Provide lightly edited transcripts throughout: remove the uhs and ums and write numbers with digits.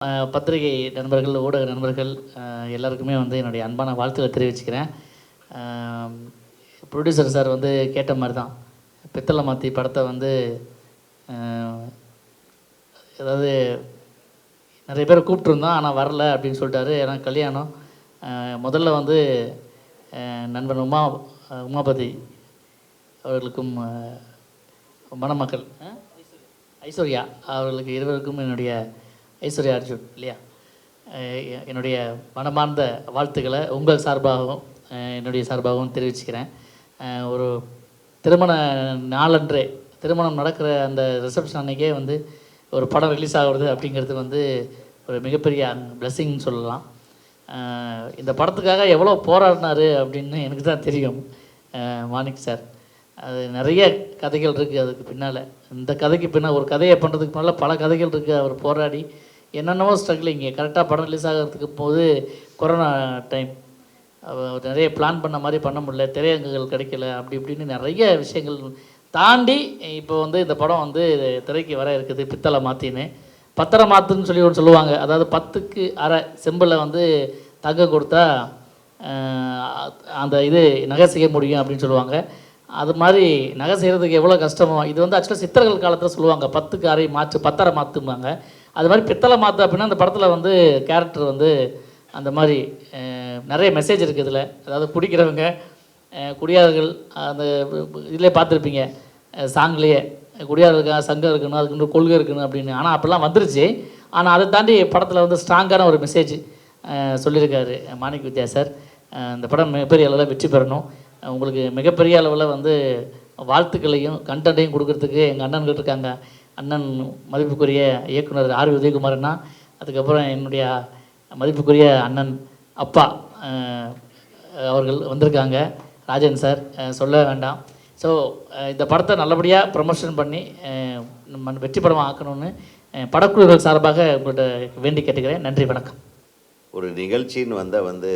பத்திரிகை நண்பர்கள், ஊடக நண்பர்கள் எல்லாருக்குமே வந்து என்னுடைய அன்பான வாழ்த்துக்களை தெரிவிச்சுக்கிறேன். ப்ரொடியூசர் சார் வந்து கேட்ட மாதிரி தான், பித்தளை மாத்தி படத்தை வந்து அதாவது நிறைய பேர் கூப்பிட்ருந்தோம், ஆனால் வரல அப்படின்னு சொல்லிட்டாரு. ஏன்னா கல்யாணம். முதல்ல வந்து நண்பன் உமாபதி அவர்களுக்கும் மணமக்கள் ஐஸ்வர்யா அவர்களுக்கு இருவருக்கும் என்னுடைய ஐஸ்வர்யா அர்ஜுன் இல்லையா, என்னுடைய மனமார்ந்த வாழ்த்துக்களை உங்கள் சார்பாகவும் என்னுடைய சார்பாகவும் தெரிவிச்சுக்கிறேன். ஒரு திருமண நாளன்றே, திருமணம் நடக்கிற அந்த ரிசப்ஷன் அன்றைக்கே வந்து ஒரு படம் ரிலீஸ் ஆகுறது அப்படிங்கிறது வந்து ஒரு மிகப்பெரிய பிளெஸ்ஸிங்னு சொல்லலாம். இந்த படத்துக்காக எவ்வளோ போராடினார் அப்படின்னு எனக்கு தான் தெரியும் மாணிக் சார். அது நிறைய கதைகள் இருக்குது அதுக்கு பின்னால். இந்த கதைக்கு பின்னால் ஒரு கதையை பண்ணுறதுக்கு முன்னால் பல கதைகள் இருக்குது. அவர் போராடி என்னென்னவோ ஸ்ட்ரகிளிங்க. கரெக்டாக படம் ரிலீஸ் ஆகிறதுக்கு போது கொரோனா டைம், நிறைய பிளான் பண்ண மாதிரி பண்ண முடியல, திரையரங்குகள் கிடைக்கல, அப்படி இப்படின்னு நிறைய விஷயங்கள் தாண்டி இப்போ வந்து இந்த படம் வந்து திரைக்கு வர இருக்குது. பித்தளை மாற்றின்னு, பத்தரை மாற்றுன்னு சொல்லி ஒன்று சொல்லுவாங்க. அதாவது 10க்கு அரை செம்பில் வந்து தங்க கொடுத்தா அந்த இது நகை செய்ய முடியும் அப்படின்னு சொல்லுவாங்க. அது மாதிரி நகை செய்கிறதுக்கு எவ்வளோ கஷ்டமோ, இது வந்து ஆக்சுவலாக சித்தர்கள் காலத்தில் சொல்லுவாங்க 10க்கு அரை மாற்று பத்தரை மாற்றும்பாங்க. அது மாதிரி பித்தளை மாற்று அப்படின்னா அந்த படத்தில் வந்து கேரக்டர் வந்து அந்த மாதிரி நிறைய மெசேஜ் இருக்குது இதில். அதாவது குடிக்கிறவங்க, குடியாளர்கள், அந்த இதிலே பார்த்துருப்பீங்க சாங்லேயே, குடியாளருக்காக சங்கம் இருக்கணும், அதுக்கு இன்னொரு கொள்கை இருக்கணும் அப்படின்னு. ஆனால் அப்படிலாம் வந்துருச்சு. ஆனால் அதை தாண்டி படத்தில் வந்து ஸ்ட்ராங்கான ஒரு மெசேஜ் சொல்லியிருக்காரு மாணிக் வித்யா சார். இந்த படம் மிகப்பெரிய அளவில் வெற்றி பெறணும். உங்களுக்கு மிகப்பெரிய அளவில் வந்து வாழ்த்துக்களையும் கண்டென்ட்டையும் கொடுக்கறதுக்கு எங்கள் அண்ணன்கள் இருக்காங்க. அண்ணன் மதிப்புக்குரிய இயக்குனர் ஆர் உதயகுமார் அண்ணா, அதுக்கப்புறம் என்னுடைய மதிப்புக்குரிய அண்ணன் அப்பா அவர்கள் வந்திருக்காங்க, ராஜன் சார் சொல்ல வேண்டாம். ஸோ இந்த படத்தை நல்லபடியாக ப்ரமோஷன் பண்ணி வெற்றி படமாக ஆக்கணும்னு படக்குழுக்கள் சார்பாக உங்கள்கிட்ட வேண்டி கேட்டுக்கிறேன். நன்றி, வணக்கம். ஒரு நிகழ்ச்சின்னு வந்தால் வந்து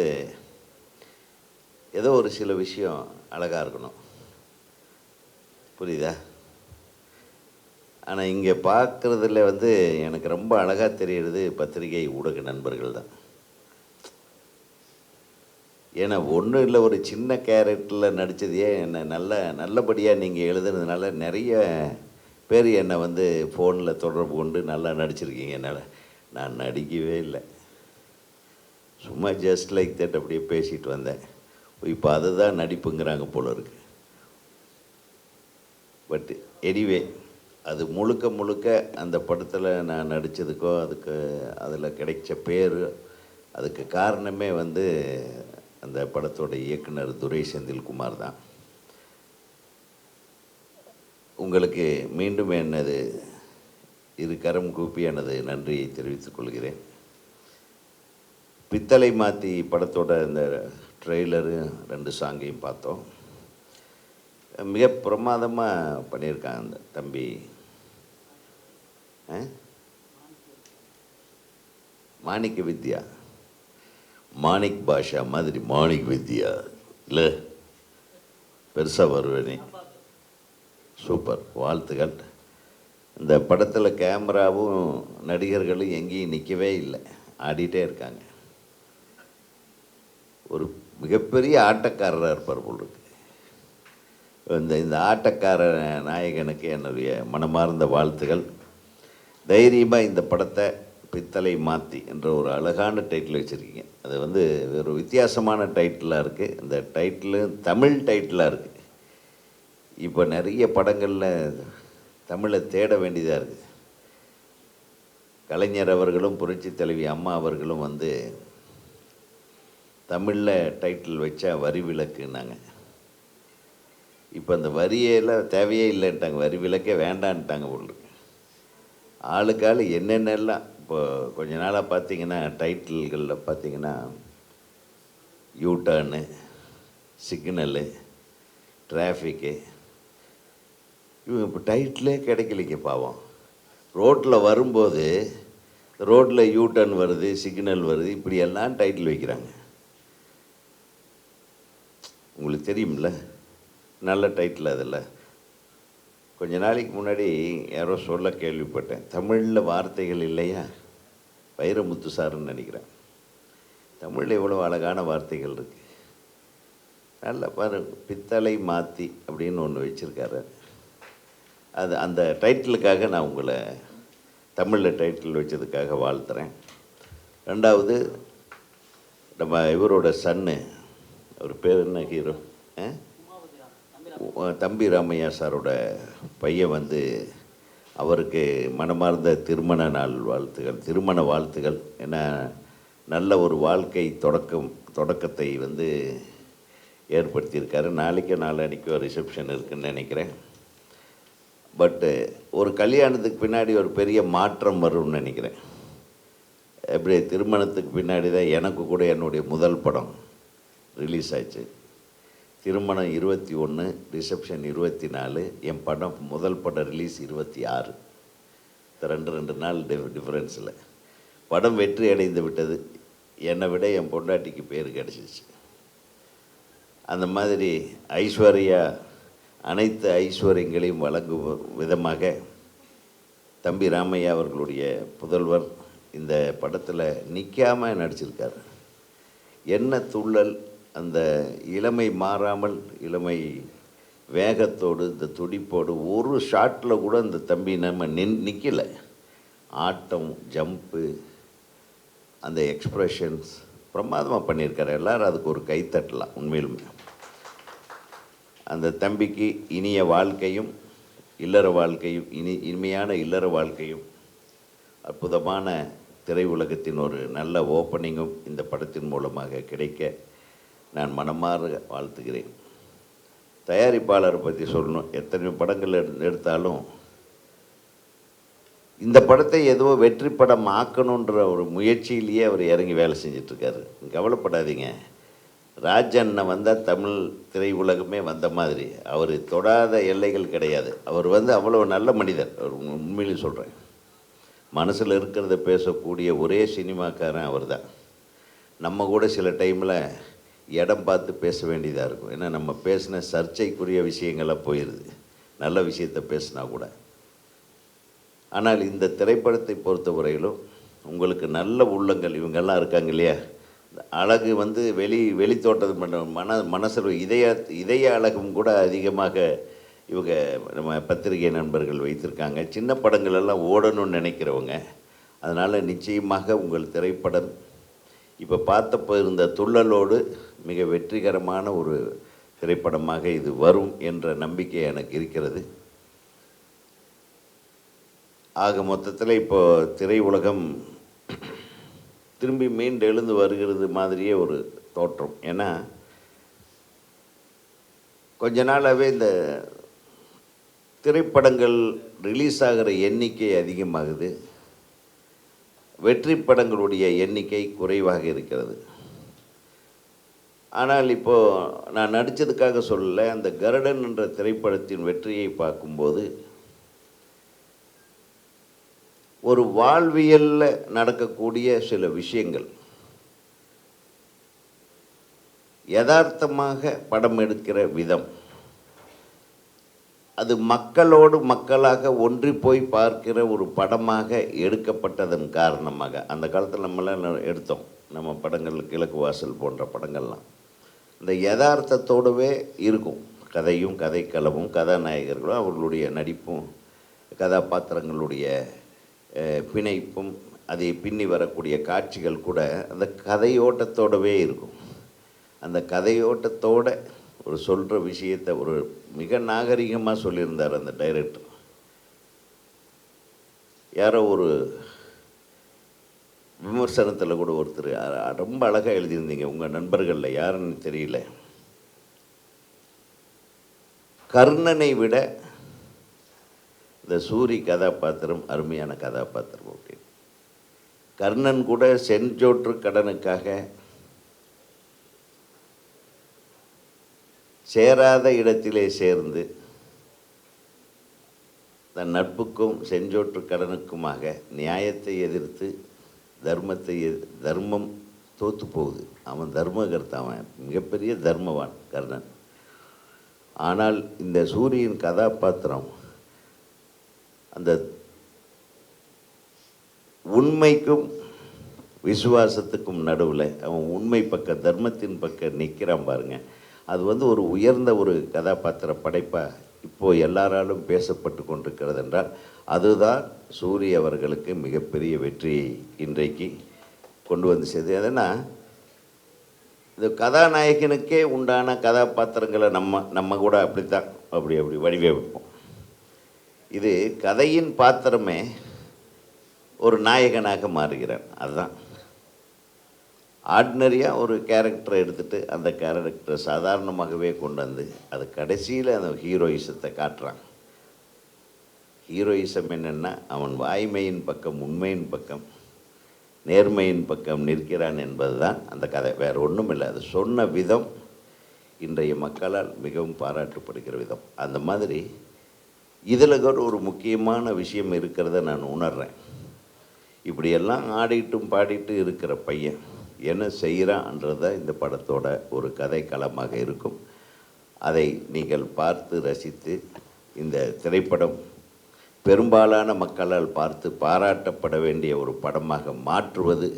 ஏதோ ஒரு சில விஷயம் அழகாக இருக்கணும், புரியுதா? ஆனால் இங்கே பார்க்குறதுல வந்து எனக்கு ரொம்ப அழகாக தெரிகிறது பத்திரிகை ஊடக நண்பர்கள் தான். ஏன்னா ஒன்றும் இல்லை, ஒரு சின்ன கேரக்டரில் நடித்ததையே என்னை நல்லபடியாக நீங்கள் எழுதுனதுனால நிறைய பேர் என்னை வந்து ஃபோனில் தொடர்பு கொண்டு நல்லா நடிச்சிருக்கீங்க. என்னால் நான் நடிக்கவே இல்லை, சும்மா ஜஸ்ட் லைக் தட் அப்படியே பேசிட்டு வந்தேன். இப்போ அதுதான் நடிப்புங்கிறாங்க போல இருக்கு. பட் எனிவே, அது முழுக்க அந்த படத்தில் நான் நடித்ததுக்கோ அதில் கிடைச்ச பேர், அதுக்கு காரணமே வந்து அந்த படத்தோட இயக்குனர் துரை செந்தில்குமார் தான். உங்களுக்கு மீண்டும் எனது இரு கரம் கூப்பி எனது நன்றியை தெரிவித்துக் கொள்கிறேன். பித்தளை மாற்றி படத்தோட இந்த ட்ரெய்லரு 2 சாங்கையும் பார்த்தோம். மிக பிரமாதமாக பண்ணியிருக்காங்க அந்த தம்பி. மாணிக்க வித்யா, மாணிக் பாஷா மாதிரி மாணிக் வித்யா இல்லை, பெருசாக வருவேனே. சூப்பர், வாழ்த்துக்கள். இந்த படத்தில் கேமராவும் நடிகர்களும் எங்கேயும் நிற்கவே இல்லை, ஆடிட்டே இருக்காங்க. ஒரு மிகப்பெரிய ஆட்டக்காரராக இருப்பார் போல் இருக்கு. இந்த ஆட்டக்கார நாயகனுக்கு என்னுடைய மனமார்ந்த வாழ்த்துக்கள். தைரியமாக இந்த படத்தை பித்தளை மாற்றி என்ற ஒரு அழகான டைட்டில் வச்சுருக்கீங்க. அது வந்து ஒரு வித்தியாசமான டைட்டிலாக இருக்குது. இந்த டைட்டிலு தமிழ் டைட்டிலாக இருக்குது. இப்போ நிறைய படங்களில் தமிழை தேட வேண்டியதாக இருக்குது. கலைஞர் அவர்களும் புரட்சி தலைவி அம்மா அவர்களும் வந்து தமிழில் டைட்டில் வச்சா வரி விலக்குன்னாங்க. இப்போ அந்த வரியெல்லாம் தேவையே இல்லைன்ட்டாங்க, வரி விலக்கே வேண்டான்ட்டாங்க போல். ஆளுக்காள் என்னென்னலாம் இப்போ கொஞ்ச நாளாக பார்த்தீங்கன்னா டைட்டில்களில் பார்த்தீங்கன்னா யூட்டர்னு, சிக்னலு, டிராஃபிக்கு, இவங்க இப்போ டைட்டிலே கிடைக்கலைங்க பாவம். ரோட்டில் வரும்போது ரோட்டில் யூட்டர்ன் வருது, சிக்னல் வருது, இப்படியெல்லாம் டைட்டில் வைக்கிறாங்க. உங்களுக்கு தெரியும்ல, நல்ல டைட்டில். அதில் கொஞ்ச நாளைக்கு முன்னாடி யாரோ சொல்ல கேள்விப்பட்டேன், தமிழில் வார்த்தைகள் இல்லையா, வைரமுத்து சாருன்னு நினைக்கிறேன். தமிழில் எவ்வளோ அழகான வார்த்தைகள் இருக்குது. நல்ல பாரு, பித்தளை மாற்றி அப்படின்னு ஒன்று வச்சுருக்காரு. அது அந்த டைட்டிலுக்காக நான் உங்களை தமிழில் டைட்டில் வச்சதுக்காக வாழ்த்துறேன். ரெண்டாவது, நம்ம இவரோட சன்னு, அவர் பேர் என்ன, ஹீரோ தம்பி ராமையா சாரோட பையன் வந்து அவருக்கு மனமார்ந்த திருமண நாள் வாழ்த்துகள், திருமண வாழ்த்துகள். ஏன்னா நல்ல ஒரு வாழ்க்கை தொடக்கத்தை வந்து ஏற்படுத்தியிருக்காரு. நாளைக்கோ ரிசப்ஷன் இருக்குதுன்னு நினைக்கிறேன். பட்டு ஒரு கல்யாணத்துக்கு பின்னாடி ஒரு பெரிய மாற்றம் வரும்னு நினைக்கிறேன். எப்படி திருமணத்துக்கு பின்னாடி தான் எனக்கு கூட என்னுடைய முதல் படம் ரிலீஸ் ஆச்சு. திருமணம் 21, ரிசப்ஷன் 24, என் படம் முதல் படம் ரிலீஸ் 26. ரெண்டு நாள் டிஃப்ரென்ஸில் படம் வெற்றி அடைந்து விட்டது. என்னை விட என் பொண்டாட்டிக்கு பேர் கிடச்சிச்சு. அந்த மாதிரி ஐஸ்வர்யா அனைத்து ஐஸ்வர்யங்களையும் வழங்கும் விதமாக தம்பி ராமையா அவர்களுடைய புதல்வர் இந்த படத்தில் நிற்காமல் நடிச்சிருக்கார். என்ன துள்ளல், அந்த இளமை மாறாமல் இளமை வேகத்தோடு இந்த துடிப்போடு ஒரு ஷாட்டில் கூட இந்த தம்பி நம்ம நிற்கலை. ஆட்டம், ஜம்ப்பு, அந்த எக்ஸ்ப்ரெஷன்ஸ் பிரமாதமாக பண்ணியிருக்காரு. எல்லோரும் அதுக்கு ஒரு கைத்தட்டலாம். உண்மையிலுமே அந்த தம்பிக்கு இனிய வாழ்க்கையும் இல்லற வாழ்க்கையும் இனிமையான இல்லற வாழ்க்கையும் அற்புதமான திரையுலகத்தின் ஒரு நல்ல ஓப்பனிங்கும் இந்த படத்தின் மூலமாக கிடைக்க நான் மனமாற வாழ்த்துகிறேன். தயாரிப்பாளரை பற்றி சொல்லணும். எத்தனை படங்கள் எடுத்தாலும் இந்த படத்தை ஏதோ வெற்றி படம் ஆக்கணுன்ற ஒரு முயற்சியிலேயே அவர் இறங்கி வேலை செஞ்சிட்ருக்காரு. கவலைப்படாதீங்க, ராஜண்ணன் வந்தால் தமிழ் திரையுலகமே வந்த மாதிரி. அவர் தொடாத எல்லைகள் கிடையாது. அவர் வந்து அவ்வளோ நல்ல மனிதர். அவர் உண்மையிலே சொல்கிறேன், மனசில் இருக்கிறத பேசக்கூடிய ஒரே சினிமாக்காரன் அவர் தான். நம்ம கூட சில டைமில் இடம் பார்த்து பேச வேண்டியதாக இருக்கும். ஏன்னா நம்ம பேசின சர்ச்சைக்குரிய விஷயங்களாக போயிடுது, நல்ல விஷயத்தை பேசினா கூட. ஆனால் இந்த திரைப்படத்தை பொறுத்தவரையிலும் உங்களுக்கு நல்ல உள்ளங்கள் இவங்கெல்லாம் இருக்காங்க இல்லையா, அழகு வந்து வெளி தோட்டது பண்ண மனசில் இதய அழகும் கூட அதிகமாக இவங்க நம்ம பத்திரிகை நண்பர்கள் வைத்திருக்காங்க. சின்ன படங்கள் எல்லாம் ஓடணும்னு நினைக்கிறவங்க. அதனால் நிச்சயமாக உங்கள் திரைப்படம் இப்போ பார்த்தப்போ இருந்த துள்ளலோடு மிக வெற்றிகரமான ஒரு திரைப்படமாக இது வரும் என்ற நம்பிக்கை எனக்கு இருக்கிறது. ஆக மொத்தத்தில் இப்போது திரையுலகம் திரும்பி மீண்டு எழுந்து வருகிறது மாதிரியே ஒரு தோற்றம். ஏன்னா கொஞ்ச நாளாகவே இந்த திரைப்படங்கள் ரிலீஸ் ஆகிற எண்ணிக்கை அதிகமாகுது, வெற்றி படங்களுடைய எண்ணிக்கை குறைவாக இருக்கிறது. ஆனால் இப்போது நான் நடித்ததுக்காக சொல்லலை, அந்த கருடன் என்ற திரைப்படத்தின் வெற்றியை பார்க்கும்போது ஒரு வாழ்வியலில் நடக்கக்கூடிய சில விஷயங்கள் யதார்த்தமாக படம் எடுக்கிற விதம், அது மக்களோடு மக்களாக ஒன்றி போய் பார்க்கிற ஒரு படமாக எடுக்கப்பட்டதன் காரணமாக, அந்த காலத்தில் நம்மளாம் எடுத்தோம் நம்ம படங்கள், கிழக்கு வாசல் போன்ற படங்கள்லாம் இந்த யதார்த்தத்தோடவே இருக்கும். கதையும் கதைக்களமும் கதாநாயகர்களும் அவர்களுடைய நடிப்பும் கதாபாத்திரங்களுடைய பிணைப்பும் அதை பின்னி வரக்கூடிய காட்சிகள் கூட அந்த கதையோட்டத்தோடவே இருக்கும். அந்த கதையோட்டத்தோட ஒரு சொல்கிற விஷயத்தை ஒரு மிக நாகரிகமாக சொல்லியிருந்தார் அந்த டைரக்டர். யாரோ ஒரு விமர்சனத்தில் கூட ஒருத்தர் ரொம்ப அழகாக எழுதியிருந்தீங்க, உங்கள் நண்பர்களில் யாருன்னு தெரியல, கர்ணனை விட இந்த சூரி கதாபாத்திரம் அருமையான கதாபாத்திரம் அப்படின்னு. கர்ணன் கூட செஞ்சோற்று கடனுக்காக சேராத இடத்திலே சேர்ந்து தன் நட்புக்கும் செஞ்சோற்று கடனுக்குமாக நியாயத்தை எதிர்த்து தர்மம் தோற்று போகுது. அவன் தர்மகர்த்தா, அவன் மிகப்பெரிய தர்மவான் கர்ணன். ஆனால் இந்த சூரியன் கதாபாத்திரம் அந்த உண்மைக்கும் விசுவாசத்துக்கும் நடுவில் அவன் உண்மை பக்க தர்மத்தின் பக்கம் நிற்கிறான் பாருங்க. அது வந்து ஒரு உயர்ந்த ஒரு கதாபாத்திர படைப்பாக இப்போது எல்லாராலும் பேசப்பட்டு கொண்டிருக்கிறது என்றால் அதுதான் சூரிய அவர்களுக்கு மிகப்பெரிய வெற்றியை இன்றைக்கு கொண்டு வந்து சேர்த்து. அதனா இந்த கதாநாயகனுக்கே உண்டான கதாபாத்திரங்களை நம்ம கூட அப்படித்தான் அப்படி வடிவமைப்போம். இது கதையின் பாத்திரமே ஒரு நாயகனாக மாறுகிறான். அதுதான் ஆர்டினரியாக ஒரு கேரக்டரை எடுத்துகிட்டு அந்த கேரக்டரை சாதாரணமாகவே கொண்டு வந்து அது கடைசியில் அந்த ஹீரோயிசத்தை காட்டுறான். ஹீரோயிசம் என்னென்னா அவன் வாய்மையின் பக்கம், உண்மையின் பக்கம், நேர்மையின் பக்கம் நிற்கிறான் என்பது தான் அந்த கதை. வேறு ஒன்றும் இல்லை. அது சொன்ன விதம் இன்றைய மக்களால் மிகவும் பாராட்டப்படுகிற விதம். அந்த மாதிரி இதில் கூட ஒரு முக்கியமான விஷயம் இருக்கிறத நான் உணர்கிறேன். இப்படியெல்லாம் ஆடிட்டும் பாடிட்டு இருக்கிற பையன் என்ன செய்கிறான்றத இந்த படத்தோட ஒரு கதை களமாக இருக்கும். அதை நீங்கள் பார்த்து ரசித்து இந்த திரைப்படம் பெரும்பாலான மக்களால் பார்த்து பாராட்டப்பட வேண்டிய ஒரு படமாக மாற்றுவது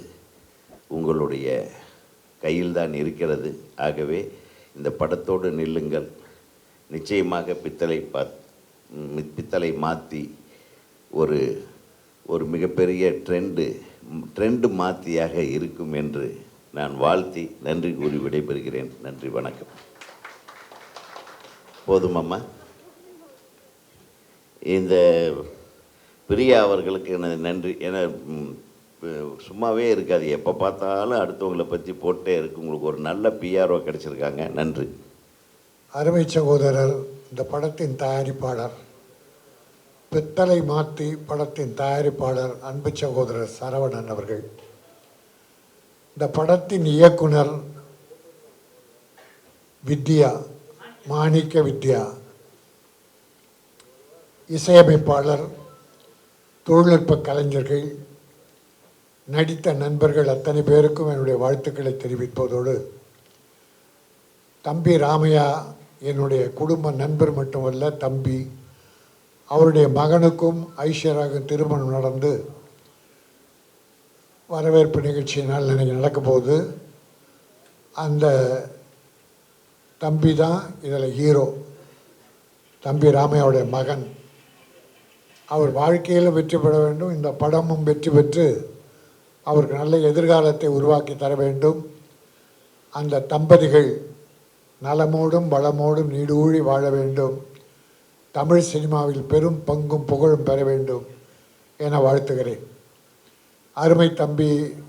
உங்களுடைய கையில்தான் இருக்கிறது. ஆகவே இந்த படத்தோடு நில்லுங்கள். நிச்சயமாக பித்தளை மாற்றி ஒரு மிகப்பெரிய ட்ரெண்டு மாற்றியாக இருக்கும் என்று நான் வாழ்த்தி நன்றி கூறி விடைபெறுகிறேன். நன்றி, வணக்கம். போதுமாம்மா? இந்த பிரியா அவர்களுக்கு எனது நன்றி. ஏன்னா சும்மாவே இருக்காது, எப்போ பார்த்தாலும் அடுத்தவங்களை பற்றி போட்டே இருக்கு. உங்களுக்கு ஒரு நல்ல பிஆர்ஓ கிடச்சிருக்காங்க. நன்றி. அருமை சகோதரர், இந்த படத்தின் தயாரிப்பாளர், பித்தளை மாற்றி படத்தின் தயாரிப்பாளர் அன்பு சகோதரர் சரவணன் அவர்கள், இந்த படத்தின் இயக்குனர் வித்யா, மாணிக்க வித்யா, இசையமைப்பாளர், தொழில்நுட்ப கலைஞர்கள், நடித்த நண்பர்கள் அத்தனை பேருக்கும் என்னுடைய வாழ்த்துக்களை தெரிவிப்பதோடு, தம்பி ராமையா என்னுடைய குடும்ப நண்பர் மட்டுமல்ல, தம்பி, அவருடைய மகனுக்கும் ஐஸ்வர்யாவுக்கும் திருமணம் நடந்து வரவேற்பு நிகழ்ச்சியினால் எனக்கு நடக்கும்போது அந்த தம்பி தான் இதில் ஹீரோ. தம்பி ராமையாவுடைய மகன். அவர் வாழ்க்கையில் வெற்றி பெற வேண்டும், இந்த படமும் வெற்றி பெற்று அவருக்கு நல்ல எதிர்காலத்தை உருவாக்கி தர வேண்டும். அந்த தம்பதிகள் நலமோடும் வளமோடும் நீடூழி வாழ வேண்டும். தமிழ் சினிமாவில் பெரும் பங்கும் புகழும் பெற வேண்டும் என வாழ்த்துகிறேன். அருமை தம்பி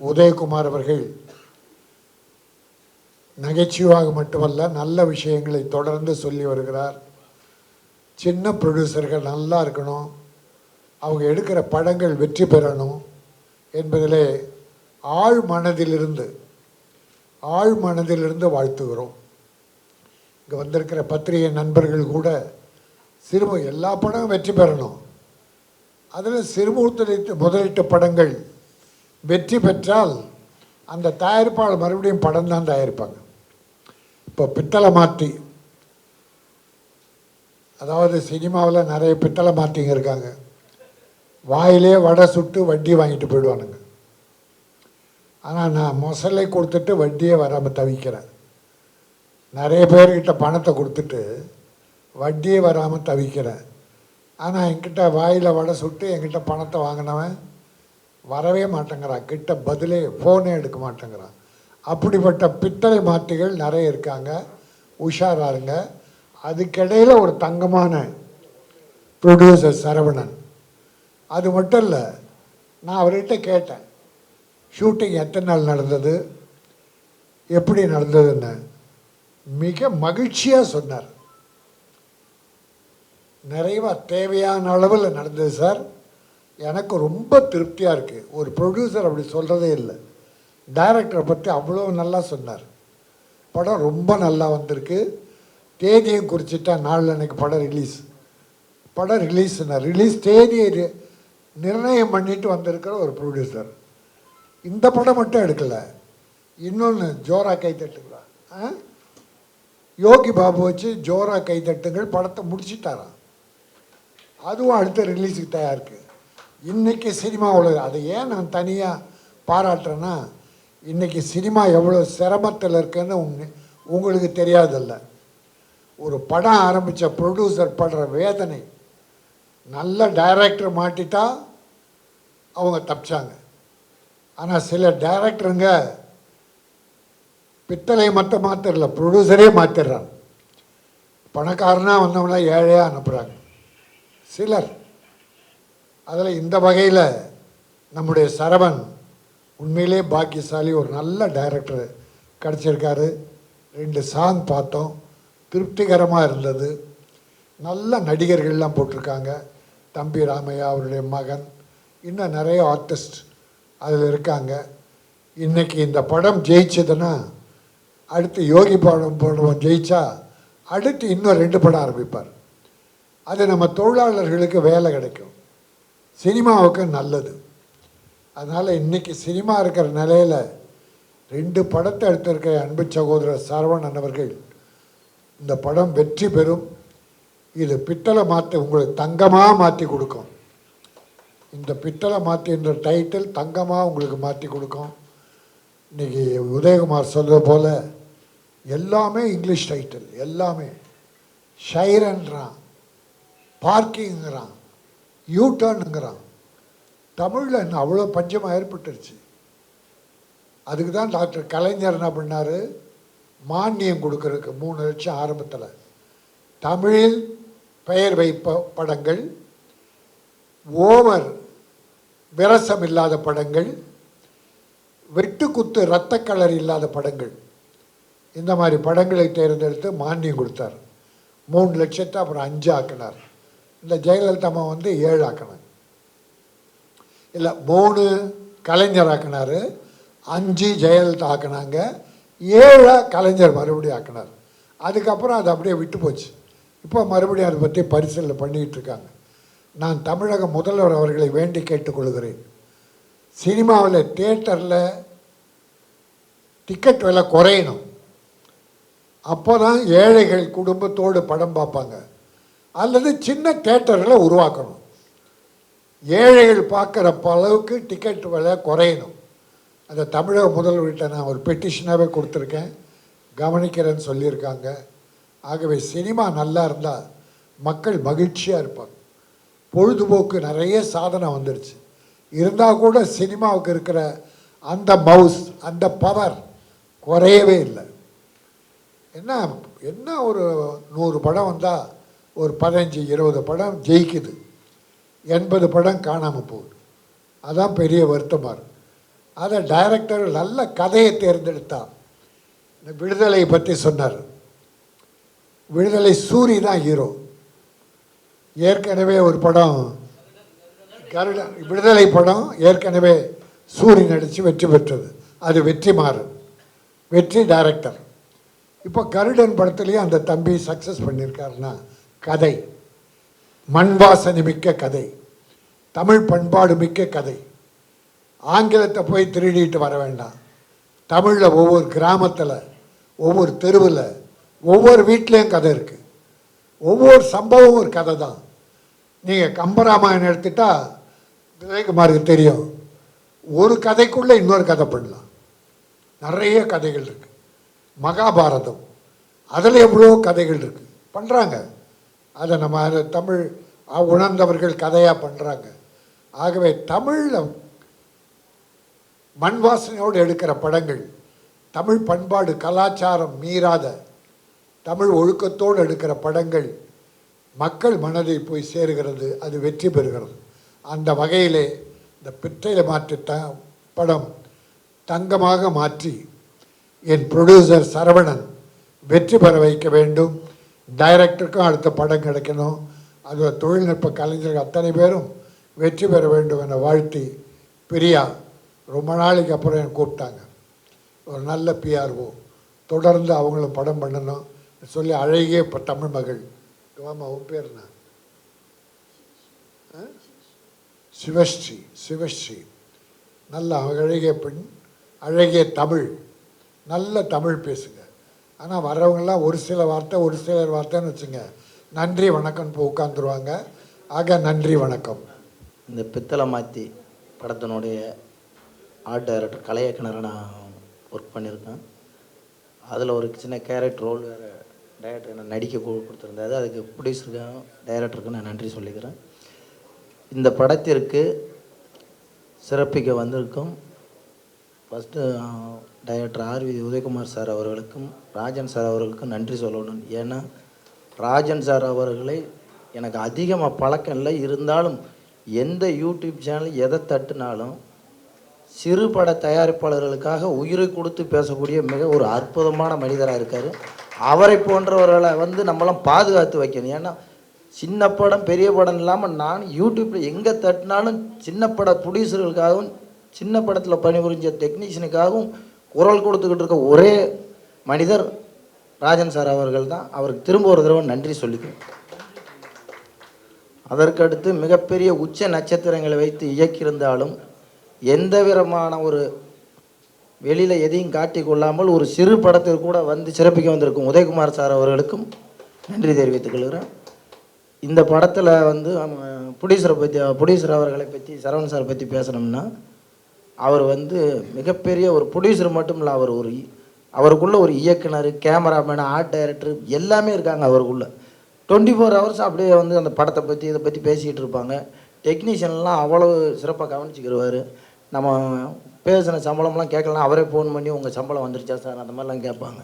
உதயகுமார் அவர்கள் நகைச்சுவாக மட்டுமல்ல, நல்ல விஷயங்களை தொடர்ந்து சொல்லி வருகிறார். சின்ன ப்ரொடியூசர்கள் நல்லா இருக்கணும், அவங்க எடுக்கிற படங்கள் வெற்றி பெறணும் என்பதிலே ஆழ் மனதிலிருந்து வாழ்த்துகிறோம். இங்கே வந்திருக்கிற பத்திரிகை நண்பர்கள் கூட எல்லா படமும் வெற்றி பெறணும். அதில் முதலீட்டு படங்கள் வெற்றி பெற்றால் அந்த தயாரிப்பாளர் மறுபடியும் படம் தான் தயாரிப்பாங்க. இப்போ பித்தளை மாற்றி, அதாவது சினிமாவில் நிறைய பித்தளை மாற்றிங்க இருக்காங்க. வாயிலே வடை சுட்டு வட்டி வாங்கிட்டு போயிடுவானுங்க. ஆனால் நான் மொசலை கொடுத்துட்டு வட்டியே வராமல் தவிக்கிறேன். நிறைய பேர்கிட்ட பணத்தை கொடுத்துட்டு வட்டியே வராமல் தவிக்கிறேன். ஆனால் என்கிட்ட வாயில் வடை சுட்டு என்கிட்ட பணத்தை வாங்கினவன் வரவே மாட்டேங்கிறான், கிட்ட பதிலே ஃபோனே எடுக்க மாட்டேங்கிறான். அப்படிப்பட்ட பித்தளை மாற்றிகள் நிறைய இருக்காங்க, உஷாராருங்க. அதுக்கிடையில் ஒரு தங்கமான ப்ரொடியூசர் சரவணன். அது மட்டும் இல்லை, நான் அவர்கிட்ட கேட்டேன், ஷூட்டிங் எத்தனை நாள் நடந்தது, எப்படி நடந்ததுன்னு. மிக மகிழ்ச்சியாக சொன்னார். நிறைவாக தேவையான அளவில் நடந்தது சார், எனக்கு ரொம்ப திருப்தியாக இருக்குது. ஒரு ப்ரொடியூசர் அப்படி சொல்கிறதே இல்லை. டைரக்டரை பற்றி அவ்வளோ நல்லா சொன்னார். படம் ரொம்ப நல்லா வந்திருக்கு. தேதியும் குறிச்சிட்டா, நாளில் அன்றைக்கி படம் ரிலீஸ் தேதியை நிர்ணயம் பண்ணிட்டு வந்திருக்கிற ஒரு ப்ரொடியூசர். இந்த படம் மட்டும் எடுக்கலை, இன்னொன்று ஜோரா கைத்தட்டுங்களா, யோகி பாபு வச்சு ஜோரா கைத்தட்டுங்கள் படத்தை முடிச்சிட்டாராம். அதுவும் அடுத்த ரிலீஸுக்கு தயாரிக்கு. இன்றைக்கி சினிமாவில் அதை ஏன் நான் தனியாக பாராட்டுறேன்னா, இன்றைக்கி சினிமா எவ்வளோ சிரமத்தில் இருக்குன்னு உங்களுக்கு தெரியாதில்ல. ஒரு படம் ஆரம்பித்த ப்ரொடியூசர் படுற வேதனை. நல்ல டைரக்டர் மாட்டிட்டா அவங்க தப்பிச்சாங்க. ஆனால் சில டைரக்டருங்க பித்தளை மட்டும் மாத்திரல, ப்ரொடியூசரே மாற்றிடுறாங்க. பணக்காரனாக வந்தவங்கள ஏழையாக அனுப்புகிறாங்க சிலர். அதில் இந்த வகையில் நம்முடைய சரவணன் உண்மையிலே பாக்கியசாலி. ஒரு நல்ல டைரக்டர் கிடச்சிருக்காரு. 2 சாங் பார்த்தோம், திருப்திகரமாக இருந்தது. நல்ல நடிகர்கள்லாம் போட்டிருக்காங்க. தம்பி ராமையா, அவருடைய மகன், இன்னும் நிறைய ஆர்டிஸ்ட் அதில் இருக்காங்க. இன்றைக்கி இந்த படம் ஜெயிச்சதுன்னா அடுத்து யோகி படம் ஜெயிச்சா அடுத்து இன்னும் 2 படம் ஆரம்பிப்பார். அது நம்ம தொழிலாளர்களுக்கு வேலை கிடைக்கும், சினிமாவுக்கு நல்லது. அதனால் இன்றைக்கி சினிமா இருக்கிற நிலையில் 2 படத்தை எடுத்திருக்க அன்பு சகோதரர் சரவணன் அவர்கள், இந்த படம் வெற்றி பெறும். இது பித்தளை மாற்றி உங்களுக்கு தங்கமாக மாற்றி கொடுக்கும். இந்த பித்தளை மாற்றின்ற டைட்டில் தங்கமாக உங்களுக்கு மாற்றி கொடுக்கும். இன்றைக்கி உதயகுமார் சொல்கிற போல் எல்லாமே இங்கிலீஷ் டைட்டில், எல்லாமே ஷைரன்றான், பார்க்கிங்கிறான், யூட்டர்னுங்கிறான். தமிழில் இன்னும் அவ்வளோ பஞ்சமாக ஏற்பட்டுருச்சு. அதுக்கு தான் டாக்டர் கலைஞர் என்ன பண்ணார், மானியம் கொடுக்கறதுக்கு 3 லட்சம் ஆரம்பத்தில். தமிழில் பெயர் வைப்ப படங்கள், ஓவர் விரசம் இல்லாத படங்கள், வெட்டுக்குத்து இரத்த கலர் இல்லாத படங்கள், இந்த மாதிரி படங்களை தேர்ந்தெடுத்து மானியம் கொடுத்தார். 3 லட்சத்தை அப்புறம் 5 ஆக்கினார். இந்த ஜெயலலிதா அம்மா 7 ஆக்கினார். இல்லை 3 கலைஞர் ஆக்கினார், 5 ஜெயலலிதா ஆக்கினாங்க, 7 கலைஞர் மறுபடியும் ஆக்கினார். அதுக்கப்புறம் அது அப்படியே விட்டு போச்சு. இப்போ மறுபடியும் அதை பற்றி பரிசீலனை பண்ணிக்கிட்டு இருக்காங்க. நான் தமிழக முதல்வர் அவர்களை வேண்டி கேட்டுக்கொள்கிறேன், சினிமாவில் தியேட்டரில் டிக்கெட் விலை குறையணும். அப்போ தான் ஏழைகள் குடும்பத்தோடு படம் பார்ப்பாங்க. அல்லது சின்ன தியேட்டர்களை உருவாக்கணும், ஏழைகள் பார்க்குற அளவுக்கு டிக்கெட் விலை குறையணும். அந்த தமிழக முதல்வர்கிட்ட நான் ஒரு பெட்டிஷனாகவே கொடுத்துருக்கேன், கவனிக்கிறேன்னு சொல்லியிருக்காங்க. ஆகவே சினிமா நல்லா இருந்தால் மக்கள் மகிழ்ச்சியாக இருப்பாங்க. பொழுதுபோக்கு நிறைய சாதனை வந்துடுச்சு, இருந்தால் கூட சினிமாவுக்கு இருக்கிற அந்த மவுஸ், அந்த பவர் குறையவே இல்லை. என்ன ஒரு 100 படம் வந்தால் ஒரு 15-20 படம் ஜெயிக்குது, 80 படம் காணாமல் போகுது. அதான் பெரிய வருத்தமாக இருக்குது. அதை டைரக்டர் நல்ல கதையை தேர்ந்தெடுத்தா. இந்த விடுதலை பற்றி சொன்னார். விடுதலை சூரி தான் ஹீரோ. ஏற்கனவே ஒரு படம் கருடன், விடுதலை படம் ஏற்கனவே சூரி நடித்து வெற்றி பெற்றது. அது வெற்றிமாறன், வெற்றி டைரக்டர். இப்போ கருடன் படத்துலேயும் அந்த தம்பி சக்ஸஸ் பண்ணியிருக்காருன்னா, கதை மண் வாசனை மிக்க கதை, தமிழ் பண்பாடு மிக்க கதை. ஆங்கிலத்தை போய் திருடிட்டு வர வேண்டாம். தமிழில் ஒவ்வொரு கிராமத்தில், ஒவ்வொரு தெருவில், ஒவ்வொரு வீட்லேயும் கதை இருக்குது. ஒவ்வொரு சம்பவம் ஒரு கதை தான். நீங்கள் கம்பராமாயணம் எடுத்துட்டா விஜயகுமாருக்கு தெரியும், ஒரு கதைக்குள்ளே இன்னொரு கதை பண்ணலாம். நிறைய கதைகள் இருக்குது. மகாபாரதம், அதில் எவ்வளோ கதைகள் இருக்குது, பண்ணுறாங்க. அதை நம்ம அதை தமிழ் உணர்ந்தவர்கள் கதையாக பண்ணுறாங்க. ஆகவே தமிழில் மண் வாசனையோடு எடுக்கிற படங்கள், தமிழ் பண்பாடு கலாச்சாரம் மீறாத தமிழ் ஒழுக்கத்தோடு எடுக்கிற படங்கள் மக்கள் மனதை போய் சேருகிறது, அது வெற்றி பெறுகிறது. அந்த வகையிலே இந்த பித்தளை மாற்றி படம் தங்கமாக மாற்றி என் ப்ரொடியூசர் சரவணன் வெற்றி பெற வைக்க வேண்டும். டைரக்டருக்கும் அடுத்த படம் கிடைக்கணும். அது தொழில்நுட்ப கலைஞர்கள் அத்தனை பேரும் வெற்றி பெற வேண்டும் என வாழ்த்தி, பிரியா ரொம்ப நாளைக்கு அப்புறம் எனக்கு கூப்பிட்டாங்க, ஒரு நல்ல பிஆர்ஓ, தொடர்ந்து அவங்களும் படம் பண்ணணும் சொல்லி அழகிய இப்போ தமிழ் மகள். ஆமாம், உன் பேர் என்ன? சிவஸ்ரீ. சிவஸ்ரீ நல்ல அழகிய பெண், அழகிய தமிழ், நல்ல தமிழ் பேசுங்க. ஆனால் வர்றவங்கெல்லாம் ஒரு சில வார்த்தைன்னு வச்சுங்க, நன்றி வணக்கம் இப்போ உட்காந்துருவாங்க. ஆக நன்றி வணக்கம். இந்த பித்தளை மாற்றி படத்தினுடைய ஆர்ட் டைரக்டர் கலை இயக்குனரை நான் ஒர்க் பண்ணியிருக்கேன். அதில் ஒரு சின்ன கேரக்டர் ரோல் வேறு டைரக்டர் என்ன நடிக்க கொடுத்துருந்தாரு. அதுக்கு ப்ரொடியூசருக்கும் டைரக்டருக்கும் நான் நன்றி சொல்லிக்கிறேன். இந்த படத்திற்கு சிறப்பிக்க வந்திருக்கும் first director R V Udhayakumar sir அவர்களுக்கும் ராஜன் சார் அவர்களுக்கும் நன்றி சொல்லணும். ஏன்னா ராஜன் சார் அவர்களை எனக்கு அதிகமாக பழக்கம் இல்லை, இருந்தாலும் எந்த யூடியூப் சேனல் எதை தட்டுனாலும் சிறு பட தயாரிப்பாளர்களுக்காக உயிரை கொடுத்து பேசக்கூடிய மிக ஒரு அற்புதமான மனிதராக இருக்கார். அவரை போன்றவர்களை நம்மளாம் பாதுகாத்து வைக்கணும். ஏன்னா சின்ன படம் பெரிய படம் இல்லாமல் நான் யூடியூப்பில் எங்கே தட்டினாலும் சின்ன பட ப்ரொடியூசர்களுக்காகவும் சின்ன படத்தில் பணிபுரிஞ்ச டெக்னீஷியனுக்காகவும் குரல் கொடுத்துக்கிட்டு இருக்க ஒரே மனிதர் ராஜன் சார் அவர்கள் தான். அவருக்கு திரும்ப ஒரு தடவை நன்றி சொல்லிக்கிறேன். அதற்கடுத்து மிகப்பெரிய உச்ச நட்சத்திரங்களை வைத்து இயக்கியிருந்தாலும் எந்த விதமான ஒரு வெளியில் எதையும் காட்டி கொள்ளாமல் ஒரு சிறு படத்தில் கூட சிறப்பிக்க வந்திருக்கும் உதயகுமார் சார் அவர்களுக்கும் நன்றி தெரிவித்துக் கொள்கிறேன். இந்த படத்தில் ப்ரொடியூசர் அவர்களை பற்றி சரவணன் சார் பற்றி பேசணும்னா அவர் மிகப்பெரிய ஒரு ப்ரொடியூசர் மட்டும் இல்லை, அவருக்குள்ள ஒரு இயக்குனர், கேமராமேன், ஆர்ட் டைரக்டர் எல்லாமே இருக்காங்க அவருக்குள்ள. 24 ஹவர்ஸ் அப்படியே அந்த படத்தை பற்றி இதை பற்றி பேசிக்கிட்டு இருப்பாங்க. டெக்னீஷியன்லாம் அவ்வளோ சிறப்பாக கவனிச்சிக்கிடுவார். நம்ம பேசின சம்பளம்லாம் கேட்கலாம், அவரே ஃபோன் பண்ணி உங்கள் சம்பளம் வந்துருச்சா சார் அந்த மாதிரிலாம் கேட்பாங்க.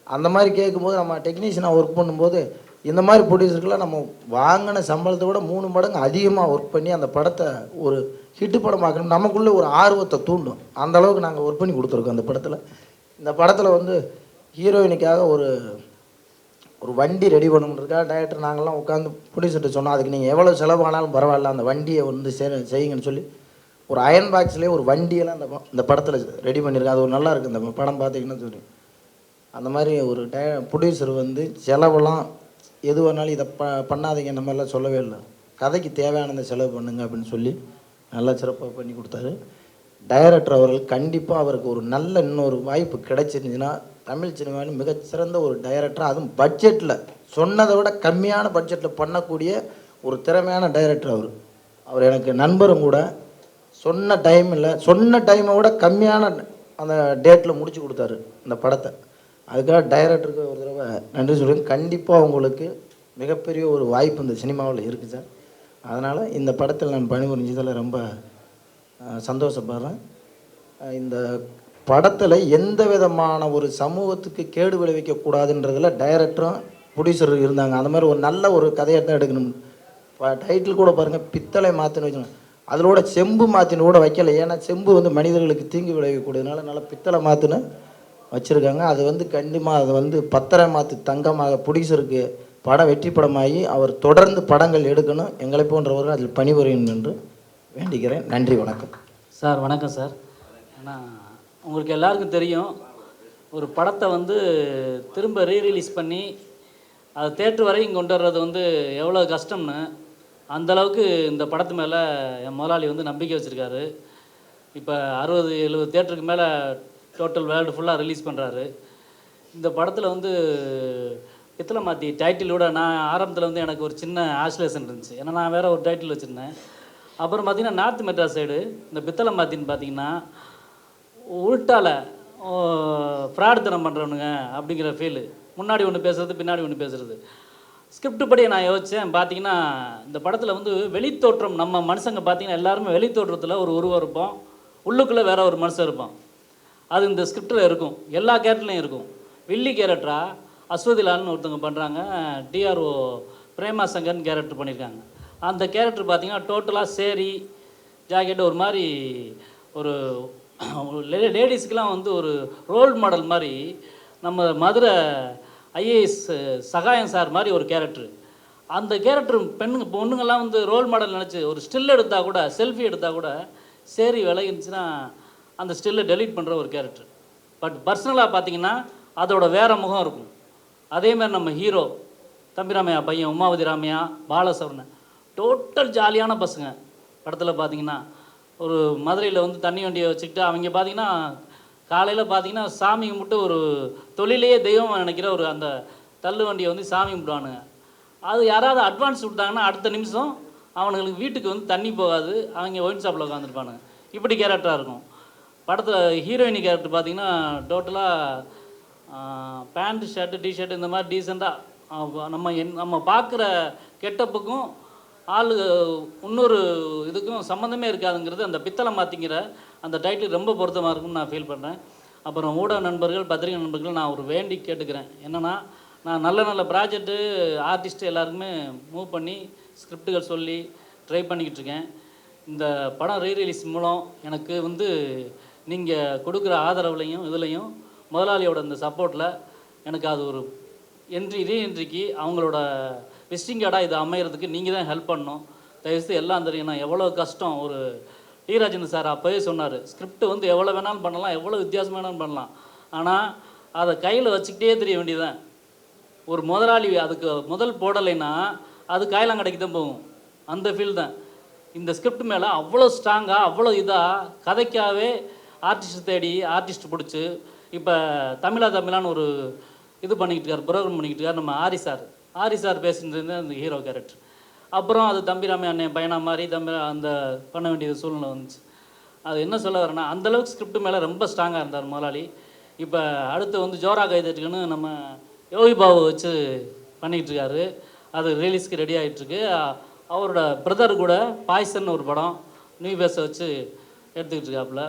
அந்த மாதிரி கேட்கும்போது நம்ம டெக்னீஷியனாக ஒர்க் பண்ணும்போது இந்த மாதிரி ப்ரொடியூசருக்கெலாம் நம்ம வாங்கின சம்பளத்தை விட 3 மடங்கு அதிகமாக ஒர்க் பண்ணி அந்த படத்தை ஒரு ஹிட்டு படமாக்கணும், நமக்குள்ளே ஒரு ஆர்வத்தை தூண்டும். அந்த அளவுக்கு நாங்கள் ஒர்க் பண்ணி கொடுத்துருக்கோம் அந்த படத்தில். இந்த படத்தில் ஹீரோயினுக்காக ஒரு வண்டி ரெடி பண்ணணுன்றதுக்காக டைரக்டர் நாங்கள்லாம் உட்காந்து ப்ரொடியூசர்கிட்ட சொன்னோம், அதுக்கு நீங்கள் எவ்வளோ செலவானாலும் பரவாயில்ல அந்த வண்டியை செய்யுங்கன்னு சொல்லி ஒரு அயன் பாக்ஸ்லேயே ஒரு வண்டியெல்லாம் இந்த படத்தில் ரெடி பண்ணியிருக்கேன். அது ஒரு நல்லா இருக்குது இந்த படம் பார்த்தீங்கன்னா தெரியும். அந்த மாதிரி ஒரு ப்ரொடியூசர் செலவெல்லாம் எது வேணாலும் இதை பண்ணாதீங்க இந்த மாதிரிலாம் சொல்லவே இல்லை, கதைக்கு தேவையானதை செலவு பண்ணுங்க அப்படின்னு சொல்லி நல்லா சிறப்பாக பண்ணி கொடுத்தாரு. டைரக்டர் அவர்கள் கண்டிப்பாக அவருக்கு ஒரு நல்ல இன்னொரு வாய்ப்பு கிடைச்சிருந்துச்சுன்னா தமிழ் சினிமாவில் மிகச்சிறந்த ஒரு டைரக்டர், அதுவும் பட்ஜெட்டில் சொன்னதை விட கம்மியான பட்ஜெட்டில் பண்ணக்கூடிய ஒரு திறமையான டைரக்டர் அவர் எனக்கு நண்பரும் கூட. சொன்ன டைமை விட கம்மியான அந்த டேட்டில் முடிச்சு கொடுத்தாரு இந்த படத்தை. அதுக்காக டைரக்டருக்கு ஒரு தடவை நன்றி சொல்லுங்கள். கண்டிப்பாக உங்களுக்கு மிகப்பெரிய ஒரு வாய்ப்பு இந்த சினிமாவில் இருக்குது சார். அதனால் இந்த படத்தில் நான் பணிபுரிஞ்சதில் ரொம்ப சந்தோஷப்படுறேன். இந்த படத்தில் எந்த விதமான ஒரு சமூகத்துக்கு கேடு விளைவிக்கக்கூடாதுன்றதில் டைரக்டரும் ப்ரொடியூசரும் இருந்தாங்க. அந்த மாதிரி ஒரு நல்ல ஒரு கதையை தான் எடுக்கணும். டைட்டில் கூட பாருங்கள், பித்தளை மாற்றின்னு வச்சுக்கணும், அதோட செம்பு மாற்றின்னு கூட வைக்கலை. ஏன்னா செம்பு மனிதர்களுக்கு தீங்கு விளைவிக்கக்கூடியதுனால நல்லா பித்தளை மாற்றின்னு வச்சுருக்காங்க. அது கண்டிப்பாக அது பத்தரை மாற்று தங்கமாக ப்ரொடியூசருக்கு படம் வெற்றி படமாகி அவர் தொடர்ந்து படங்கள் எடுக்கணும், எங்களை போன்றவர்கள் அதில் பணிபுரியணும் என்று வேண்டிக்கிறேன். நன்றி, வணக்கம் சார். வணக்கம் சார். ஏன்னா உங்களுக்கு எல்லாருக்கும் தெரியும், ஒரு படத்தை திரும்ப ரீரிலீஸ் பண்ணி அதை தேட்டர் வரையும் கொண்டு வர்றது எவ்வளோ கஷ்டம்னு அந்தளவுக்கு இந்த படத்து மேலே என் முதலாளி நம்பிக்கை வச்சுருக்காரு. இப்போ 60-70 தேட்டருக்கு மேலே டோட்டல் வேர்ல்டு ஃபுல்லாக ரிலீஸ் பண்ணுறாரு. இந்த படத்தில் பித்தளை மாற்றி டைட்டிலோட நான் ஆரம்பத்தில் எனக்கு ஒரு சின்ன ஆஸ்லேஷன் இருந்துச்சு, ஏன்னா நான் வேறு ஒரு டைட்டில் வச்சுருந்தேன். அப்புறம் பார்த்திங்கன்னா நார்த் மெட்ராஸ் சைடு இந்த பித்தளை மாற்றின்னு பார்த்திங்கன்னா உள்டால ஃப்ராடுத்தனம் பண்ணுறவனுங்க அப்படிங்கிற ஃபீலு, முன்னாடி ஒன்று பேசுகிறது பின்னாடி ஒன்று பேசுகிறது. ஸ்கிரிப்ட் படி நான் யோசித்தேன். பார்த்திங்கன்னா இந்த படத்தில் வெளித்தோற்றம், நம்ம மனுஷங்க பார்த்திங்கன்னா எல்லாருமே வெளித்தோற்றத்தில் ஒரு உருவம் இருப்போம், உள்ளுக்குள்ளே வேற ஒரு மனுஷன் இருப்போம். அது இந்த ஸ்கிரிப்டில் இருக்கும், எல்லா கேரக்டர்லையும் இருக்கும். வில்லி கேரக்டராக அஸ்வதிலால்னு ஒருத்தவங்க பண்ணுறாங்க, டிஆர்ஓ பிரேமா சங்கர்னு கேரக்டர் பண்ணியிருக்காங்க. அந்த கேரக்டர் பார்த்திங்கன்னா டோட்டலாக சேரி ஜாக்கெட்டு ஒரு மாதிரி ஒரு லேடிஸ்க்கெலாம் ஒரு ரோல் மாடல் மாதிரி, நம்ம மதுரை ஐஏஎஸ் சகாயம் சார் மாதிரி ஒரு கேரக்டர். அந்த கேரக்டர் பொண்ணுங்கள்லாம் ரோல் மாடல் நினச்சி ஒரு ஸ்டில் எடுத்தால் கூட, செல்ஃபி எடுத்தால் கூட சேரி விலகிருந்துச்சுன்னா அந்த ஸ்டில்லை டெலீட் பண்ணுற ஒரு கேரக்டர். பட் பர்சனலாக பார்த்திங்கன்னா அதோட வேறு முகம் இருக்கும். அதேமாதிரி நம்ம ஹீரோ தம்பிராமையா பையன் உமாவதி ராமையா பாலசவரன் டோட்டல் ஜாலியான பசங்க. படத்தில் பார்த்திங்கன்னா ஒரு மதுரையில் தண்ணி வண்டியை வச்சுக்கிட்டு அவங்க பார்த்திங்கன்னா காலையில் பார்த்திங்கன்னா சாமி கும்பிட்டு ஒரு தொழிலையே தெய்வம் நினைக்கிற ஒரு அந்த தள்ளு வண்டியை சாமி கும்பிடுவானுங்க. அது யாராவது அட்வான்ஸ் கொடுத்தாங்கன்னா அடுத்த நிமிஷம் அவனுங்களுக்கு வீட்டுக்கு தண்ணி போகாது, அவங்க ஒயின் ஷாப்பில் உட்காந்துருப்பானுங்க. இப்படி கேரக்டராக இருக்கும். படத்தில் ஹீரோயினி கேரக்டர் பார்த்தீங்கன்னா டோட்டலாக பேண்ட் ஷர்ட்டு டிஷர்ட் இந்த மாதிரி டீசெண்டாக நம்ம பார்க்குற கெட்டப்புக்கும் ஆள் இன்னொரு இதுக்கும் சம்மந்தமே இருக்காதுங்கிறது அந்த பித்தளை மாற்றிங்கிற அந்த டைட்டில் ரொம்ப பொருத்தமாக இருக்கும்னு நான் ஃபீல் பண்ணுறேன். அப்புறம் ஊடக நண்பர்கள், பத்திரிகை நண்பர்கள், நான் ஒரு வேண்டி கேட்டுக்கிறேன். என்னென்னா, நான் நல்ல நல்ல ப்ராஜெக்ட்டு ஆர்டிஸ்ட்டு எல்லாருக்குமே மூவ் பண்ணி ஸ்கிரிப்டுகள் சொல்லி ட்ரை பண்ணிக்கிட்டு இருக்கேன். இந்த படம் ரீரிலீஸ் மூலம் எனக்கு நீங்கள் கொடுக்குற ஆதரவுலையும் இதுலையும் முதலாளியோட இந்த சப்போர்ட்டில் எனக்கு அது ஒரு ரீஎன்ட்ரிக்கு அவங்களோட விசிட்டிங் கார்டாக இது அமைகிறதுக்கு நீங்கள் தான் ஹெல்ப் பண்ணணும். தயவுசெய்து எல்லாம் தெரியும். நான் எவ்வளோ கஷ்டம். ஒரு டி ராஜேந்திரன் சார் அப்போவே சொன்னார், ஸ்கிரிப்ட் எவ்வளோ வேணாலும் பண்ணலாம், எவ்வளோ வித்தியாசம் வேணாலும் பண்ணலாம், ஆனால் அதை கையில் வச்சுக்கிட்டே தெரிய வேண்டியதுதான். ஒரு முதலாளி அதுக்கு முதல் போடலைன்னா அது காயலாங்கடைக்கு தான் போகும். அந்த ஃபீல் தான். இந்த ஸ்கிரிப்ட் மேலே அவ்வளோ ஸ்ட்ராங்காக, அவ்வளோ இதாக கதைக்காகவே ஆர்டிஸ்ட் தேடி ஆர்டிஸ்ட் பிடிச்சி இப்போ தமிழான்னு ஒரு இது பண்ணிக்கிட்டு இருக்கார், ப்ரோக்ராம் பண்ணிக்கிட்டு இருக்கார் நம்ம ஆரி சார் பேசுகிறது அந்த ஹீரோ கேரக்டர். அப்புறம் அது தம்பிராமே அண்ணன் பையனா மாதிரி அந்த பண்ண வேண்டியது சூழ்நிலை வந்துச்சு. அது என்ன சொல்ல வரேன்னா, அந்தளவுக்கு ஸ்கிரிப்ட் மேலே ரொம்ப ஸ்ட்ராங்காக இருந்தார் முதலாளி. இப்போ அடுத்து ஜோரா கைதட்டுக்குன்னு நம்ம யோகி பாபு வச்சு பண்ணிக்கிட்டு இருக்காரு. அது ரிலீஸ்க்கு ரெடி ஆகிட்டுருக்கு. அவரோட பிரதர் கூட பாய்சன் ஒரு படம் நியூ பேஸை வச்சு எடுத்துக்கிட்டு இருக்காப்புல.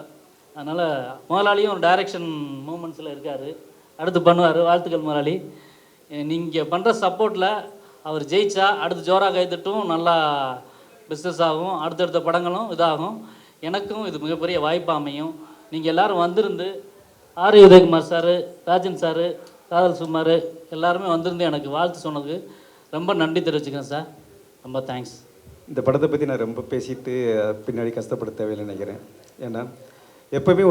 அதனால் முதலாளியும் ஒரு டைரக்ஷன் மூமெண்ட்ஸில் இருக்கார். அடுத்து பண்ணுவார். வாழ்த்துக்கள் முதலாளி. நீங்கள் பண்ணுற சப்போர்ட்டில் அவர் ஜெயிச்சா அடுத்து ஜோரா கைதட்டும் நல்லா பிஸ்னஸ் ஆகும், அடுத்தடுத்த படங்களும் இதாகும். எனக்கும் இது மிகப்பெரிய வாய்ப்பு அமையும். நீங்கள் எல்லோரும் வந்திருந்து R Udhayakumar sir, Rajan sir, காதல் சுமார் எல்லாருமே வந்திருந்து எனக்கு வாழ்த்து சொன்னதுக்கு ரொம்ப நன்றி தெரிவிச்சுக்கிறேன் சார். ரொம்ப தேங்க்ஸ். இந்த படத்தை பற்றி நான் ரொம்ப பேசிட்டு பின்னாடி கஷ்டப்பட தேவையில்லைன்னு நினைக்கிறேன். ஏன்னா எப்போவுமே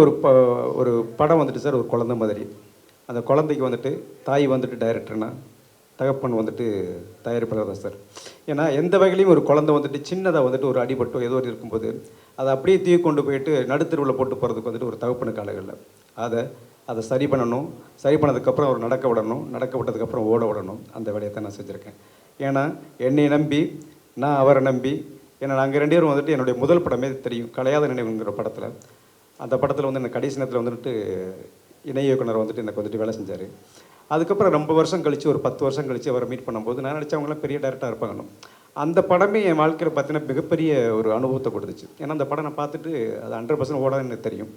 ஒரு படம் சார் ஒரு குழந்தை மாதிரி. அந்த குழந்தைக்கு தாய் டைரக்டர்னா தகப்பன் தயாரிப்பாளர் தான் சார். ஏன்னா எந்த வகையிலையும் ஒரு குழந்தை சின்னதாக ஒரு அடிபட்டோ ஏதோ ஒரு இருக்கும்போது அதை அப்படியே தூக்கி கொண்டு போயிட்டு நடுத்தருவில் போட்டு போகிறதுக்கு ஒரு தகப்பனுக்கு அழகில்லை. அதை சரி பண்ணணும். சரி பண்ணதுக்கப்புறம் அவர் நடக்க விடணும். நடக்க விட்டதுக்கப்புறம் ஓட விடணும். அந்த வேலையை தான் நான் செஞ்சுருக்கேன். ஏன்னா என்னை நம்பி, நான் அவரை நம்பி, ஏன்னா நாங்கள் 2 பேரும் என்னுடைய முதல் படமே தெரியும், கலையாத நினைவுங்கிற படத்தில். அந்த படத்தில் எனக்கு கடைசி நேரத்தில் இணை இயக்குனர் எனக்கு வேலை செஞ்சார். அதுக்கப்புறம் ரொம்ப வருஷம் கழித்து, ஒரு 10 வருஷம் கழித்து அவரை மீட் பண்ணும்போது நான் நினச்சவங்களாம் பெரிய டேரக்டராக இருப்பாங்க. அந்த படமே என் வாழ்க்கையில் பார்த்தீங்கன்னா மிகப்பெரிய ஒரு அனுபவத்தை கொடுத்துச்சு. ஏன்னா அந்த படம் நான் பார்த்துட்டு அது 100% ஓடாதுன்னு எனக்கு தெரியும்.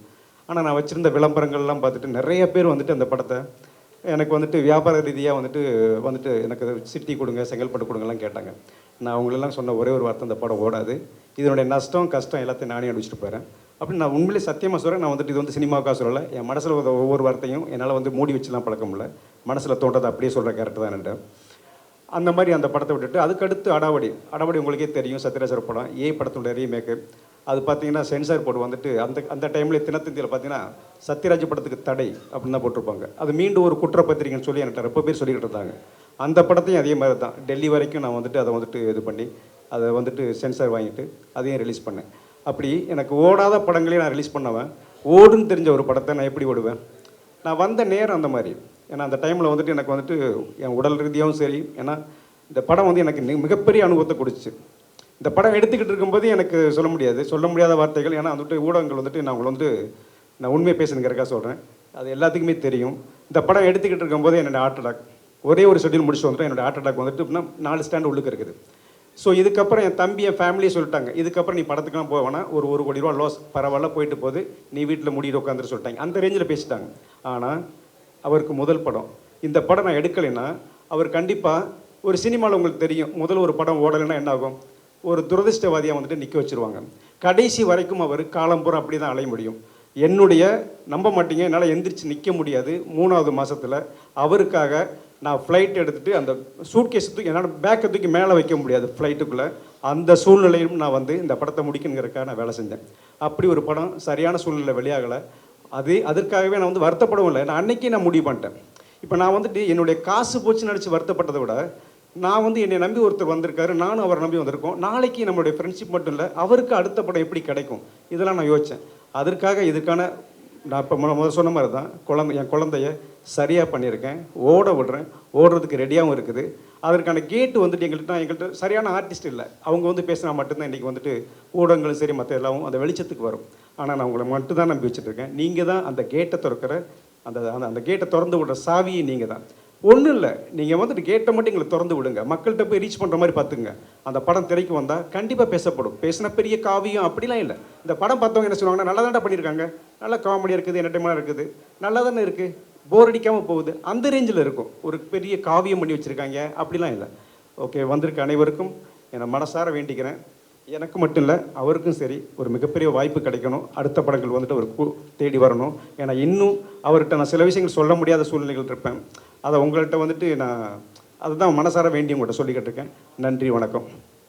ஆனால் நான் வச்சுருந்த விளம்பரங்கள்லாம் பார்த்துட்டு நிறைய பேர் அந்த படத்தை எனக்கு வியாபார ரீதியாக எனக்கு சிட்டி கொடுங்க, செங்கல்பட்டு கொடுங்கலாம் கேட்டாங்க. நான் அவங்களெல்லாம் சொன்ன ஒரே ஒரு வார்த்தை, அந்த படம் ஓடாது, இதனுடைய நஷ்டம் கஷ்டம் எல்லாத்தையும் நானே அடிச்சுட்டு போகிறேன் அப்படின்னு நான் உண்மையிலே சத்தியமாக சொல்கிறேன். நான் இது சினிமாவுக்காக சொல்லலை. என் மனசில் ஒவ்வொரு வார்த்தையும் என்னால் மூடி வச்சுலாம் பழக்கம் இல்லை. மனசில் தோன்றதை அப்படியே சொல்கிற கேரக்டர் தான் என்கிட்ட. அந்த மாதிரி அந்த படத்தை விட்டுட்டு அதுக்கடுத்து அடாவடி உங்களுக்கே தெரியும், சத்யராஜர் படம். படத்துடைய ரீமேக்கு அது பார்த்தீங்கன்னா சென்சார் போர்டு அந்த டைமில் தினத்தந்தியில் பார்த்தீங்கன்னா சத்யராஜ் படத்துக்கு தடை அப்படின்னு தான் போட்டிருப்பாங்க. அது மீண்டும் ஒரு குற்றப்பத்திரிக்கைன்னு சொல்லி என்கிட்ட ரொம்ப பேர் சொல்லிக்கிட்டு இருந்தாங்க. அந்த படத்தையும் அதே மாதிரி தான் டெல்லி வரைக்கும் நான் அதை இது பண்ணி அதை சென்சார் வாங்கிட்டு அதையும் ரிலீஸ் பண்ணேன். அப்படி எனக்கு ஓடாத படங்களையும் நான் ரிலீஸ் பண்ணவன். ஓடுன்னு தெரிஞ்ச ஒரு படத்தை நான் எப்படி ஓடுவேன்? நான் வந்த நேரம் அந்த மாதிரி. ஏன்னா அந்த டைமில் எனக்கு என் உடல் ரீதியாகவும் சரி, ஏன்னா இந்த படம் எனக்கு மிகப்பெரிய அனுபவத்தை கொடுத்துச்சு. இந்த படம் எடுத்துக்கிட்டு இருக்கும்போது எனக்கு சொல்ல முடியாத வார்த்தைகள். ஏன்னா ஊடகங்கள் நான் உங்களை நான் உண்மையை பேசுனுங்கிறக்காக சொல்கிறேன். அது எல்லாத்துக்குமே தெரியும். இந்த படம் எடுத்துக்கிட்டு இருக்கும்போது என்னோடய ஹார்ட் அட்டாக், ஒரே ஒரு ஷெட்யூல் முடிச்சுட்டு வந்துட்டு என்னோடய ஹார்ட் அட்டாக் 4 ஸ்டாண்ட் உள்ளுக்கு இருக்குது. ஸோ இதுக்கப்புறம் என் தம்பி, என் ஃபேமிலியே சொல்லிட்டாங்க, இதுக்கப்புறம் நீ படத்துக்குலாம் போவேனா, ஒரு 1 கோடி ரூபா லாஸ், பரவாயில்ல போயிட்டு போகுது, நீ வீட்டில் முடிட்டு உட்காந்துட்டு சொல்லிட்டாங்க. அந்த ரேஞ்சில் பேசிட்டாங்க. ஆனால் அவருக்கு முதல் படம், இந்த படம் நான் எடுக்கலைன்னா அவர் கண்டிப்பாக ஒரு சினிமாவில் உங்களுக்கு தெரியும், முதல்ல ஒரு படம் ஓடலைன்னா என்ன ஆகும்? ஒரு துரதிர்ஷ்டவாதியாக நிற்க வச்சுருவாங்க. கடைசி வரைக்கும் அவர் காலம்பூரா அப்படி தான் அலைய முடியும். நம்ப மாட்டீங்க, என்னால் எந்திரிச்சு நிற்க முடியாது. 3வது மாதத்தில் அவருக்காக நான் ஃப்ளைட் எடுத்துகிட்டு அந்த சூட்கேஸ் என்னால் பேக்கை தூக்கி மேலே வைக்க முடியாது ஃப்ளைட்டுக்குள்ளே. அந்த சூழ்நிலையும் நான் இந்த படத்தை முடிக்கணுங்கிறக்காக நான் வேலை செஞ்சேன். அப்படி ஒரு படம் சரியான சூழ்நிலை வெளியாகலை. அதற்காகவே நான் வருத்தப்படவும் இல்லை. நான் அன்றைக்கி நான் முடிவு பண்ணிட்டேன். இப்போ நான் என்னுடைய காசு போச்சு நினச்சி வருத்தப்பட்டதை விட, நான் என்னை நம்பி ஒருத்தர் வந்திருக்காரு, நானும் அவரை நம்பி வந்திருக்கோம், நாளைக்கு நம்மளுடைய ஃப்ரெண்ட்ஷிப் மட்டும் இல்லை, அவருக்கு அடுத்த படம் எப்படி கிடைக்கும், இதெல்லாம் நான் யோசித்தேன். அதற்காக இதுக்கான நான் இப்போ முதல் சொன்ன மாதிரி தான் என் குழந்தைய சரியாக பண்ணியிருக்கேன், ஓட விடுறேன், ஓடுறதுக்கு ரெடியாகவும் இருக்குது. அதற்கான கேட்டு வந்துட்டு எங்கள்கிட்ட சரியான ஆர்டிஸ்ட் இல்லை. அவங்க வந்து பேசினா மட்டும்தான் இன்றைக்கி வந்துட்டு ஊடகங்களும் சரி மற்ற எல்லாமும் அந்த வெளிச்சத்துக்கு வரும். ஆனால் நான் உங்களை மட்டும் தான் நம்பி வச்சுட்ருக்கேன். நீங்கள் தான் அந்த கேட்டை திறக்கிற அந்த அந்த கேட்டை திறந்து விடுற சாவியை நீங்கள் தான். ஒன்றும் இல்லை, நீங்கள் வந்துட்டு கேட்டை மட்டும் எங்களை திறந்து விடுங்க, மக்கள்கிட்ட போய் ரீச் பண்ணுற மாதிரி பார்த்துங்க. அந்த படம் திரைக்கு வந்தால் கண்டிப்பாக பேசப்படும். பேசின பெரிய காவியம் அப்படிலாம் இல்லை. இந்த படம் பார்த்தவங்க என்ன சொல்லுவாங்கன்னா, நல்லா தான்டா பண்ணியிருக்காங்க, நல்லா காமெடியாக இருக்குது, என்டர்டைன்மெண்ட்டாக இருக்குது, நல்லா தானே இருக்குது, போர் அடிக்காமல் போகுது, அந்த ரேஞ்சில் இருக்கும். ஒரு பெரிய காவியம் பண்ணி வச்சுருக்காங்க அப்படிலாம் இல்லை. ஓகே, வந்திருக்க அனைவருக்கும் என்னை மனசார வேண்டிக்கிறேன். எனக்கு மட்டும் இல்லை, அவருக்கும் சரி ஒரு மிகப்பெரிய வாய்ப்பு கிடைக்கணும். அடுத்த படங்கள் வந்துட்டு அவர் தேடி வரணும். ஏன்னா இன்னும் அவர்கிட்ட நான் சில விஷயங்கள் சொல்ல முடியாத சூழ்நிலைகள் இருப்பேன். அதை உங்கள்கிட்ட வந்துட்டு நான் அதுதான் மனசார வேண்டி உங்கள்கிட்ட சொல்லிக்கிட்டு இருக்கேன். நன்றி, வணக்கம்.